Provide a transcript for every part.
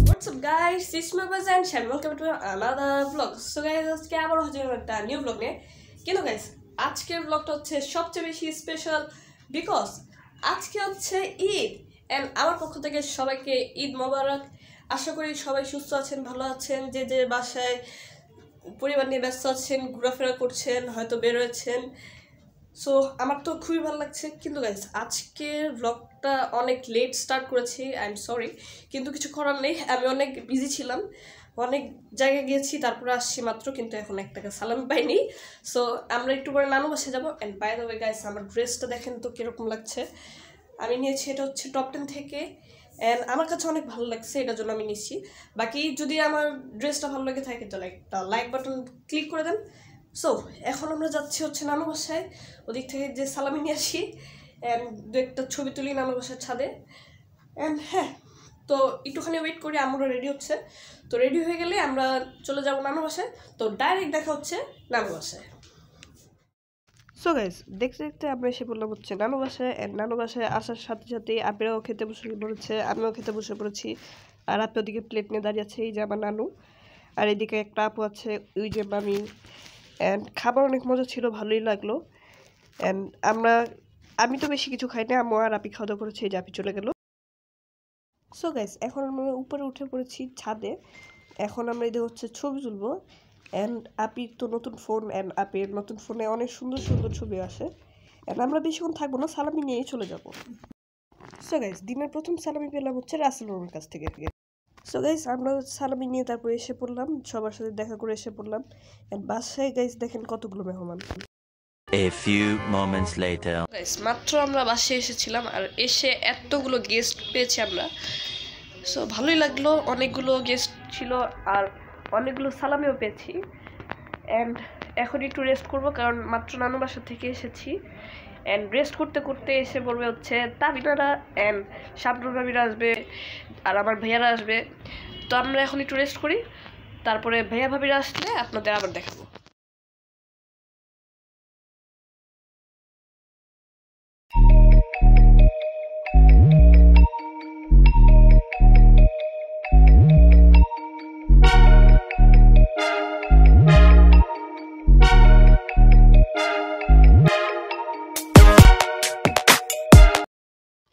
What's up guys, it's my cousin and welcome to another vlog. So guys, আজকে আবার হচ্ছে একটা new vlog নিয়ে। কিন্তু guys, আজকের vlogটা হচ্ছে সবচেয়ে বেশি স্পেশাল বিকজ আজকে হচ্ছে ঈদ এন্ড আমার পক্ষ থেকে সবাইকে ঈদ মোবারক। আশা করি সবাই সুস্থ আছেন, ভালো আছেন, যে যে বাসায় পরিবার নিয়ে ব্যস্ত আছেন, ঘোরাফেরা করছেন, হয়তো বের হয়েছেন। সো আমার তো খুবই ভালো লাগছে। কিন্তু গাইস আজকের ব্লগটা অনেক লেট স্টার্ট করেছি, আই এম সরি, কিন্তু কিছু করার নেই। আমি অনেক বিজি ছিলাম, অনেক জায়গায় গিয়েছি, তারপরে আসছি মাত্র, কিন্তু এখন এক টাকা সালামি পাইনি। সো আমরা একটু পরে নানু বাসায় যাবো। And by the way guys, আমার ড্রেসটা দেখেন তো কীরকম লাগছে। আমি নিয়েছি, এটা হচ্ছে টপ 10 থেকে, অ্যান্ড আমার কাছে অনেক ভালো লাগছে, এটার জন্য আমি নিচ্ছি। বাকি যদি আমার ড্রেসটা ভালো লাগে থাকে তাহলে একটা লাইক বাটন ক্লিক করে দেন। সো এখন আমরা যাচ্ছি হচ্ছে নানু বাসায়, ওদিক থেকে যে সালামি নিয়ে আসি অ্যান্ড দু একটা ছবি তুলি নানু বাসার ছাদে। অ্যান্ড হ্যাঁ, তো একটুখানি ওয়েট করি, আমরা রেডি হচ্ছে। তো রেডি হয়ে গেলে আমরা চলে যাব নানু বাসায়। তো ডাইরেক্ট দেখা হচ্ছে নানু বাসায়। সো গাইস, দেখতে দেখতে আমরা এসে বললাম হচ্ছে নানু বাসায়। অ্যান্ড নানু বাসায় আসার সাথে সাথেই আপনিও খেতে বসে পড়েছে, আমিও খেতে বসে পড়েছি। আর আপনি ওদিকে প্লেট নিয়ে দাঁড়িয়ে আছে, এই যে আমার নানু, আর এদিকে একটা আপু আছে, ওই যে মামি। অ্যান্ড খাবার অনেক মজা ছিল, ভালোই লাগলো। অ্যান্ড আমি তো বেশি কিছু খাই না, আম্মু আর আপি খাওয়া দাওয়া করেছে, এই যে আপি চলে গেল। সো গাইস, এখন আমরা উপরে উঠে পড়েছি ছাদে। এখন আমরা এদের হচ্ছে ছবি তুলবো। অ্যান্ড আপির তো নতুন ফোন, অ্যান্ড আপির নতুন ফোনে অনেক সুন্দর সুন্দর ছবি আসে। অ্যান্ড আমরা বেশিক্ষণ থাকবো না, সালামি নিয়েই চলে যাবো। সো গাইস, দিনের প্রথম সালামি পেলাম হচ্ছে রাসেল মামার কাছ থেকে। সো গাইস, আমরা সালামি নিয়ে তারপর এসে পড়লাম, সবার সাথে দেখা করে এসে পড়লাম। অ্যান্ড বাসায় গাইস দেখেন কতগুলো মেহমান। A few moments later. Guys, মাত্র আমরা বাসায় এসেছিলাম, আর এসে এতগুলো গেস্ট পেয়েছি আমরা। সো ভালোই লাগলো, অনেকগুলো গেস্ট ছিল আর অনেকগুলো সালামিও পেয়েছি। অ্যান্ড এখন একটু রেস্ট করবো, কারণ মাত্র নানু বাসা থেকে এসেছি। অ্যান্ড রেস্ট করতে করতে এসে পড়বে হচ্ছে তাবিনারা, অ্যান্ড শাবনুর ভাবিরা আসবে, আর আমার ভাইয়ারা আসবে। তো আমরা এখন একটু রেস্ট করি, তারপরে ভাইয়া ভাবিরা আসলে আপনাদের আবার দেখাবো।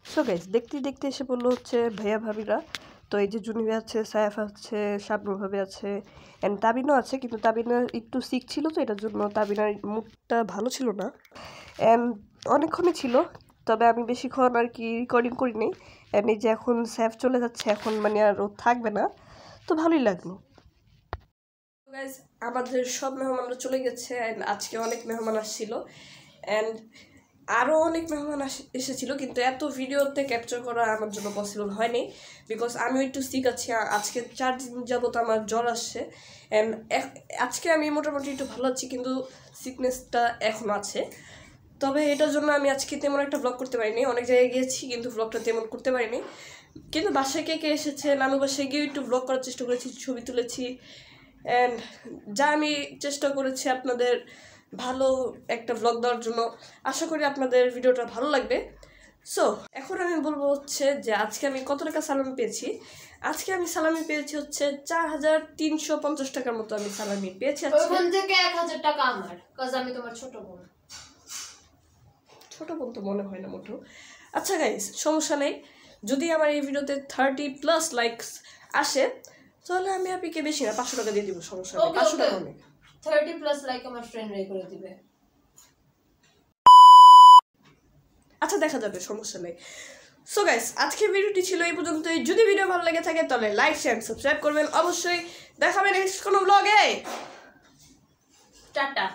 সো গাইস, দেখতে দেখতে এসে বললো হচ্ছে ভাইয়া ভাবিরা। তো এই যে জুনিয়া আছে, সায়াফ আছে, শাবনুর ভাবি আছে, অ্যান্ড তাবিনও আছে। কিন্তু তাবিনার একটু সিক ছিল, তো এটার জন্য তাবিনার মুডটা ভালো ছিল না। অ্যান্ড অনেকক্ষণই ছিল, তবে আমি বেশিক্ষণ আর কি রেকর্ডিং করিনি। অ্যান্ড এই যে এখন স্যাফ চলে যাচ্ছে, এখন মানে আর ও থাকবে না, তো ভালোই লাগলো। গাইস, আমাদের সব মেহমানরা চলে গেছে, অ্যান্ড আজকে অনেক মেহমান আসছিল, অ্যান্ড আরও অনেক মেহমান এসেছিল, কিন্তু এত ভিডিওতে ক্যাপচার করা আমার জন্য পসিবল হয়নি, বিকজ আমি একটু সিক আছি। আজকে 4 দিন যাবত আমার জ্বর আসছে, অ্যান্ড আজকে আমি মোটামুটি একটু ভালো আছি, কিন্তু সিকনেসটা এখন আছে। তবে এটার জন্য আমি আজকে তেমন একটা ব্লগ করতে পারিনি, অনেক জায়গায় গিয়েছি কিন্তু ব্লগটা তেমন করতে পারিনি। কিন্তু বাসায় কে কে এসেছে, নানু বাসায় গিয়ে একটু ব্লগ করার চেষ্টা করেছি, ছবি তুলেছি। অ্যান্ড যা আমি চেষ্টা করেছি আপনাদের ভালো একটা ব্লগ দেওয়ার জন্য। আশা করি আপনাদের ভিডিওটা ভালো লাগবে। সো এখন আমি বলবো হচ্ছে যে আজকে আমি কত টাকা সালামি পেয়েছি। আজকে আমি সালামি পেয়েছি হচ্ছে 4350 টাকার মতো আমি সালামি পেয়েছি। ওখান থেকে 1000 টাকা আমার, কারণ আমি তোমার ছোট বোন। ছোট বোন তো মনে হয় না মোটেও। আচ্ছা গাইস, সমস্যা নেই, যদি আমার এই ভিডিওতে 30+ লাইকস আসে তাহলে আমি আপনাকে বেশি না 500 টাকা দিয়ে দিব, সমস্যা নেই। 500 টাকা অনেক। 30+ লাইক আমার ফ্রেন্ড রে করে দিবে। আচ্ছা, দেখা যাবে, সমস্যা নেই। সো গাইস, আজকের ভিডিওটি ছিল এই পর্যন্তই। যদি ভিডিও ভালো লাগে থাকে তাহলে লাইক, শেয়ার, সাবস্ক্রাইব করবেন অবশ্যই। দেখাবেন নেক্সট কোনো ব্লগে। টাটা।